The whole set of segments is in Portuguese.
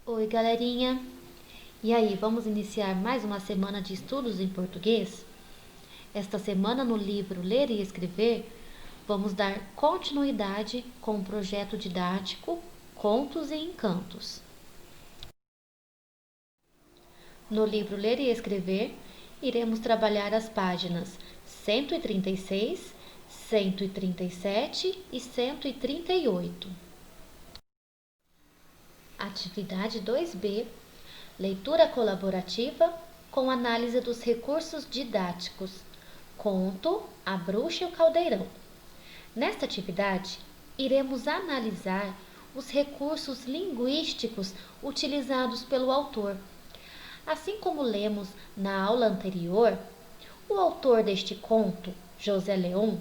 Oi, galerinha! E aí, vamos iniciar mais uma semana de estudos em português? Esta semana, no livro Ler e Escrever, vamos dar continuidade com o projeto didático Contos e Encantos. No livro Ler e Escrever, iremos trabalhar as páginas 136, 137 e 138. Atividade 2B. Leitura colaborativa com análise dos recursos didáticos. Conto A Bruxa e o Caldeirão. Nesta atividade, iremos analisar os recursos linguísticos utilizados pelo autor. Assim como lemos na aula anterior, o autor deste conto, José Leon,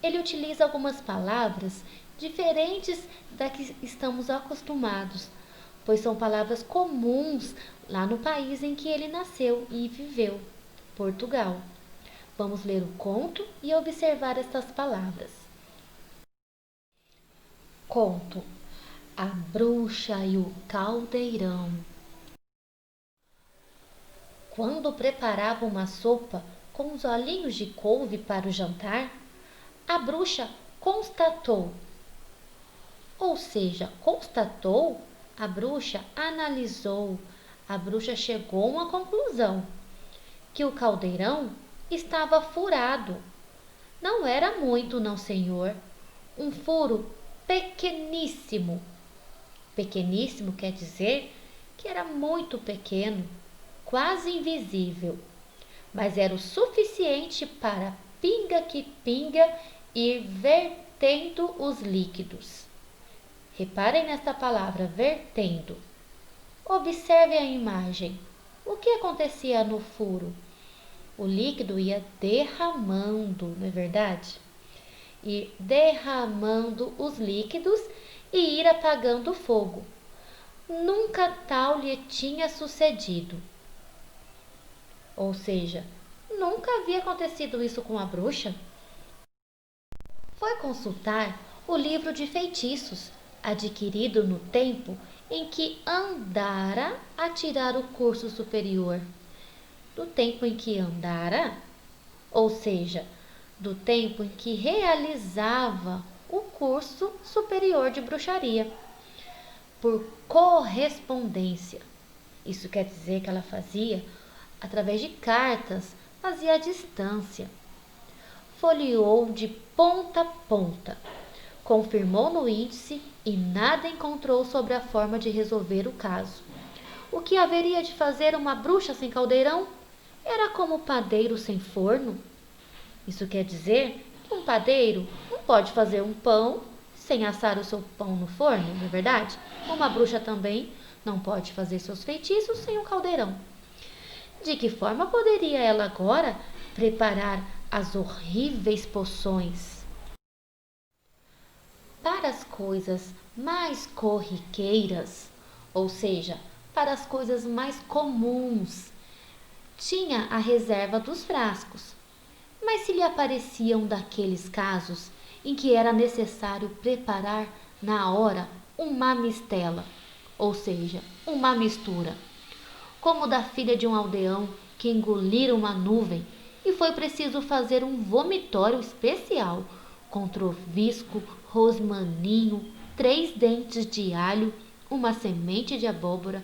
ele utiliza algumas palavras diferentes da que estamos acostumados, pois são palavras comuns lá no país em que ele nasceu e viveu, Portugal. Vamos ler o conto e observar estas palavras. Conto A Bruxa e o Caldeirão. Quando preparava uma sopa com os olhinhos de couve para o jantar, a bruxa constatou, a bruxa analisou, a bruxa chegou a uma conclusão, que o caldeirão estava furado. Não era muito, não, senhor. Um furo pequeníssimo. Pequeníssimo quer dizer que era muito pequeno, quase invisível, mas era o suficiente para pinga que pinga ir vertendo os líquidos. Reparem nesta palavra, vertendo. Observe a imagem. O que acontecia no furo? O líquido ia derramando, não é verdade? Ir derramando os líquidos e ir apagando o fogo. Nunca tal lhe tinha sucedido. Ou seja, nunca havia acontecido isso com a bruxa. Foi consultar o livro de feitiços, adquirido no tempo em que andara a tirar o curso superior. Do tempo em que andara, ou seja, do tempo em que realizava o curso superior de bruxaria, por correspondência. Isso quer dizer que ela fazia através de cartas, fazia à distância. Folheou de ponta a ponta, confirmou no índice e nada encontrou sobre a forma de resolver o caso. O que haveria de fazer uma bruxa sem caldeirão? Era como o padeiro sem forno. Isso quer dizer que um padeiro não pode fazer um pão sem assar o seu pão no forno, não é verdade? Uma bruxa também não pode fazer seus feitiços sem um caldeirão. De que forma poderia ela agora preparar as horríveis poções? Para as coisas mais corriqueiras, ou seja, para as coisas mais comuns, tinha a reserva dos frascos. Mas se lhe apareciam daqueles casos em que era necessário preparar na hora uma mistela, ou seja, uma mistura, como da filha de um aldeão que engolira uma nuvem e foi preciso fazer um vomitório especial com trovisco, rosmaninho, 3 dentes de alho, uma semente de abóbora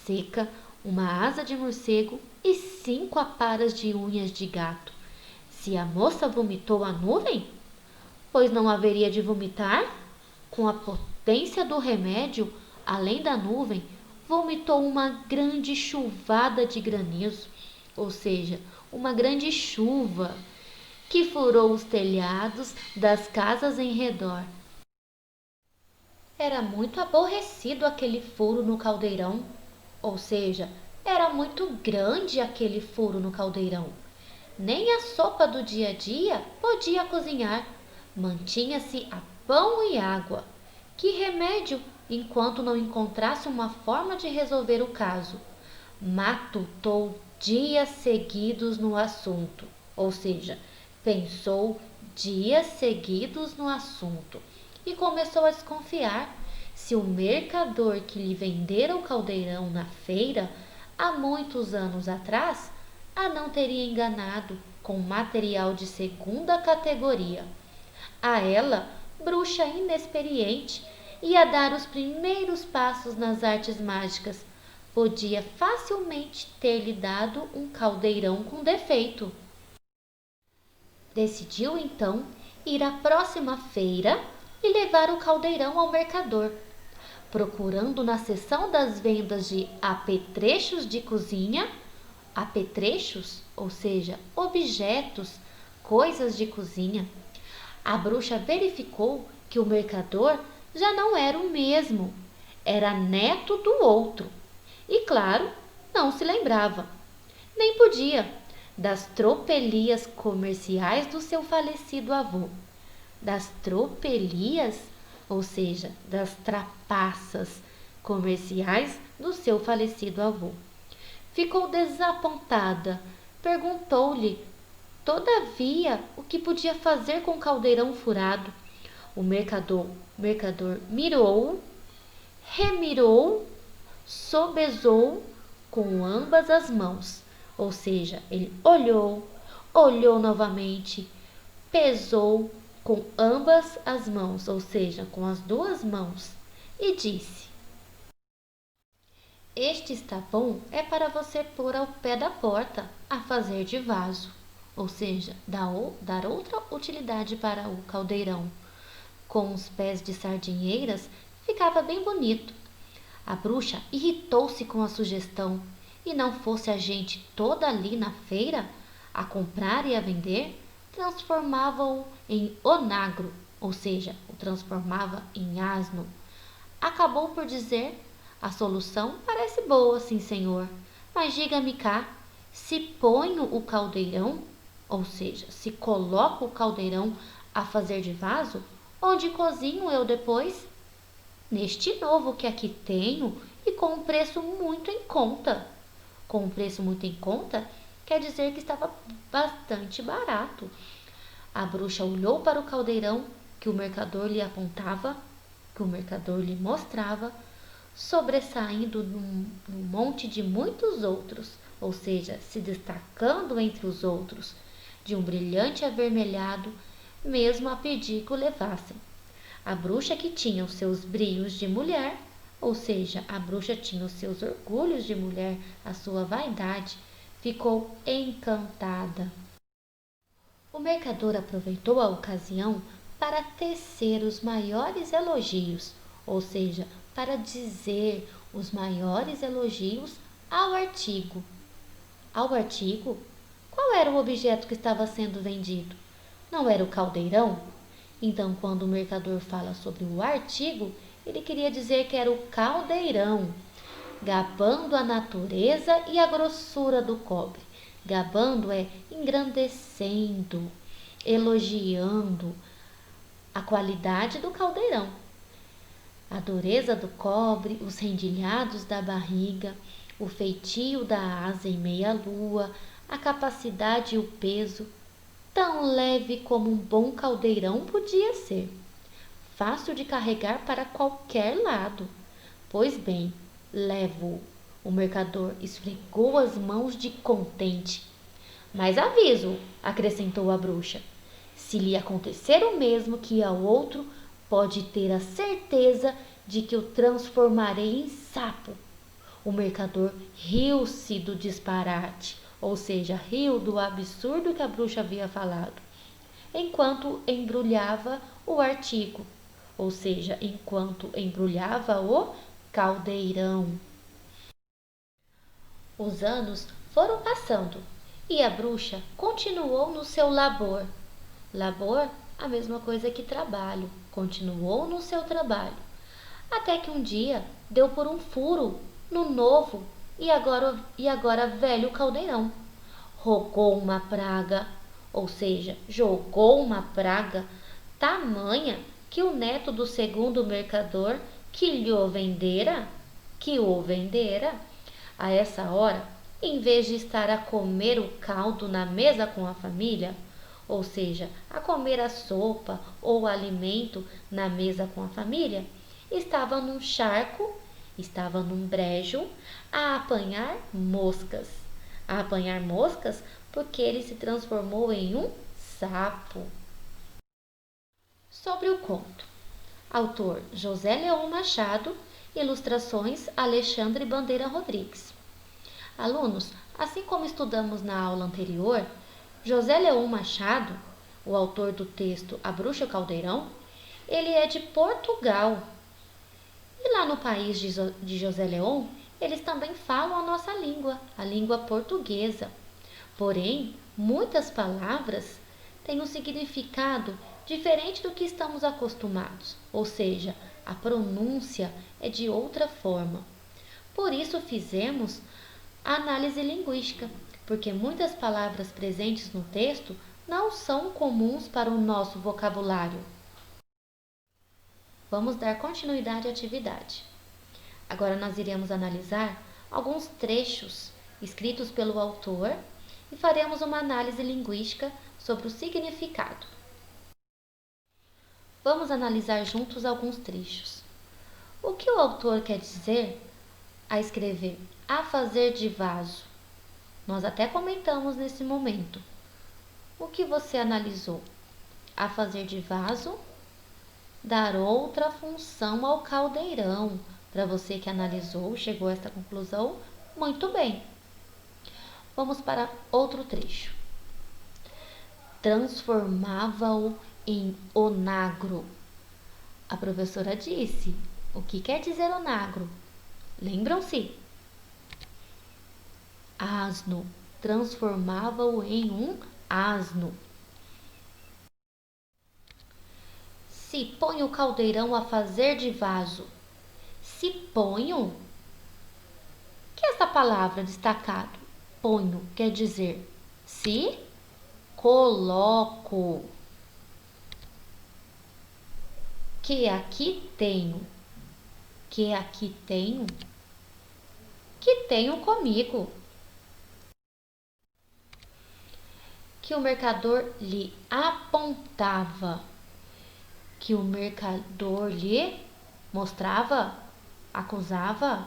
seca, uma asa de morcego e 5 aparas de unhas de gato. Se a moça vomitou a nuvem, pois não haveria de vomitar? Com a potência do remédio, além da nuvem, vomitou uma grande chuvada de granizo, ou seja, uma grande chuva que furou os telhados das casas em redor. Era muito aborrecido aquele furo no caldeirão, ou seja, era muito grande aquele furo no caldeirão. Nem a sopa do dia a dia podia cozinhar, mantinha-se a pão e água. Que remédio, enquanto não encontrasse uma forma de resolver o caso? Matutou dias seguidos no assunto, ou seja, pensou dias seguidos no assunto e começou a desconfiar se o mercador que lhe vendera o caldeirão na feira há muitos anos atrás a não teria enganado com material de segunda categoria. A ela, bruxa inexperiente, ia dar os primeiros passos nas artes mágicas. Podia facilmente ter-lhe dado um caldeirão com defeito. Decidiu então ir à próxima feira e levar o caldeirão ao mercador. Procurando na seção das vendas de apetrechos de cozinha, apetrechos, ou seja, objetos, coisas de cozinha, a bruxa verificou que o mercador já não era o mesmo, era neto do outro. E claro, não se lembrava, nem podia, das tropelias comerciais do seu falecido avô. Das tropelias, ou seja, das trapaças comerciais do seu falecido avô. Ficou desapontada, perguntou-lhe, todavia, o que podia fazer com o caldeirão furado. O mercador mirou, remirou, sobesou com ambas as mãos, ou seja, ele olhou novamente, pesou com ambas as mãos, ou seja, com as duas mãos, e disse: este está bom é para você pôr ao pé da porta, a fazer de vaso, ou seja, dar outra utilidade para o caldeirão. Com os pés de sardinheiras, ficava bem bonito. A bruxa irritou-se com a sugestão, e não fosse a gente toda ali na feira, a comprar e a vender, transformava-o em onagro, ou seja, o transformava em asno. Acabou por dizer: a solução parece boa, sim, senhor, mas diga-me cá, se ponho o caldeirão, ou seja, se coloco o caldeirão a fazer de vaso, onde cozinho eu depois? Neste novo que aqui tenho e com um preço muito em conta. Com um preço muito em conta, quer dizer que estava bastante barato. A bruxa olhou para o caldeirão que o mercador lhe apontava, que o mercador lhe mostrava, sobressaindo num monte de muitos outros, ou seja, se destacando entre os outros, de um brilhante avermelhado, mesmo a pedir que o levassem. A bruxa que tinha os seus brios de mulher, ou seja, a bruxa tinha os seus orgulhos de mulher, a sua vaidade, ficou encantada. O mercador aproveitou a ocasião para tecer os maiores elogios, ou seja, para dizer os maiores elogios ao artigo. Ao artigo? Qual era o objeto que estava sendo vendido? Não era o caldeirão? Então, quando o mercador fala sobre o artigo, ele queria dizer que era o caldeirão, gabando a natureza e a grossura do cobre. Gabando é engrandecendo, elogiando a qualidade do caldeirão. A dureza do cobre, os rendilhados da barriga, o feitio da asa em meia-lua, a capacidade e o peso, tão leve como um bom caldeirão podia ser, fácil de carregar para qualquer lado. Pois bem, levo-o. O mercador esfregou as mãos de contente. Mas aviso, acrescentou a bruxa, se lhe acontecer o mesmo que ao outro, pode ter a certeza de que o transformarei em sapo. O mercador riu-se do disparate, ou seja, riu do absurdo que a bruxa havia falado, enquanto embrulhava o artigo, ou seja, enquanto embrulhava o caldeirão. Os anos foram passando e a bruxa continuou no seu labor. Labor, a mesma coisa que trabalho, continuou no seu trabalho, até que um dia deu por um furo no novo e agora velho caldeirão. Rogou uma praga, ou seja, jogou uma praga tamanha que o neto do segundo mercador que o vendera, a essa hora, em vez de estar a comer o caldo na mesa com a família, ou seja, a comer a sopa ou o alimento na mesa com a família, estava num charco, estava num brejo, a apanhar moscas. A apanhar moscas porque ele se transformou em um sapo. Sobre o conto. Autor José Leon Machado, ilustrações Alexandre Bandeira Rodrigues. Alunos, assim como estudamos na aula anterior, José Leon Machado, o autor do texto A Bruxa e o Caldeirão, ele é de Portugal. E lá no país de José Leon, eles também falam a nossa língua, a língua portuguesa. Porém, muitas palavras têm um significado diferente do que estamos acostumados, ou seja, a pronúncia é de outra forma. Por isso fizemos a análise linguística, porque muitas palavras presentes no texto não são comuns para o nosso vocabulário. Vamos dar continuidade à atividade. Agora nós iremos analisar alguns trechos escritos pelo autor e faremos uma análise linguística sobre o significado. Vamos analisar juntos alguns trechos. O que o autor quer dizer a escrever a fazer de vaso? Nós até comentamos nesse momento. O que você analisou? A fazer de vaso, dar outra função ao caldeirão. Para você que analisou, chegou a esta conclusão, muito bem. Vamos para outro trecho. Transformava-o em onagro. A professora disse: o que quer dizer onagro? Lembram-se? Asno. Transformava-o em um asno. Se põe o caldeirão a fazer de vaso. Se ponho? Que é essa palavra destacado? Ponho quer dizer se coloco. Que aqui tenho. Que aqui tenho. Que tenho comigo. Que o mercador lhe apontava. Que o mercador lhe mostrava, acusava.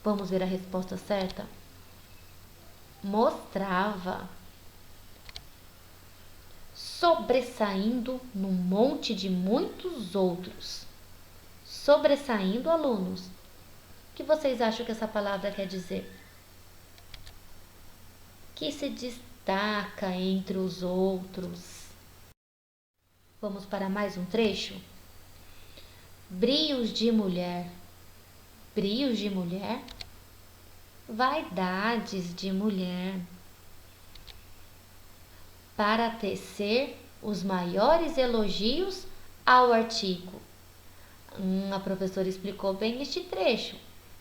Vamos ver a resposta certa? Mostrava. Sobressaindo num monte de muitos outros. Sobressaindo, alunos. O que vocês acham que essa palavra quer dizer? Que se destaca entre os outros. Vamos para mais um trecho? Brios de mulher. Brios de mulher. Vaidades de mulher. Para tecer os maiores elogios ao artigo. A professora explicou bem este trecho.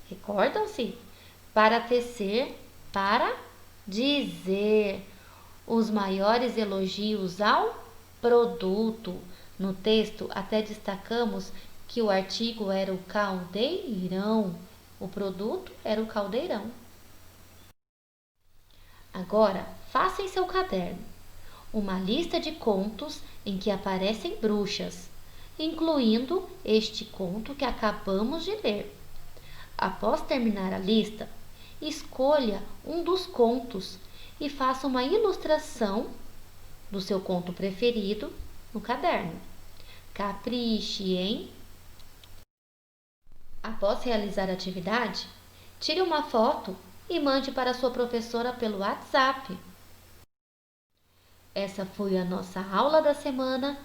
Recordam-se? Para tecer, para dizer os maiores elogios ao produto. No texto, até destacamos que o artigo era o caldeirão. O produto era o caldeirão. Agora, faça em seu caderno uma lista de contos em que aparecem bruxas, incluindo este conto que acabamos de ler. Após terminar a lista, escolha um dos contos e faça uma ilustração do seu conto preferido no caderno. Capriche, hein? Após realizar a atividade, tire uma foto e mande para sua professora pelo WhatsApp. Essa foi a nossa aula da semana.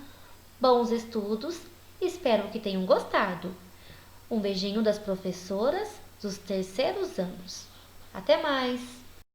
Bons estudos, espero que tenham gostado. Um beijinho das professoras dos terceiros anos. Até mais!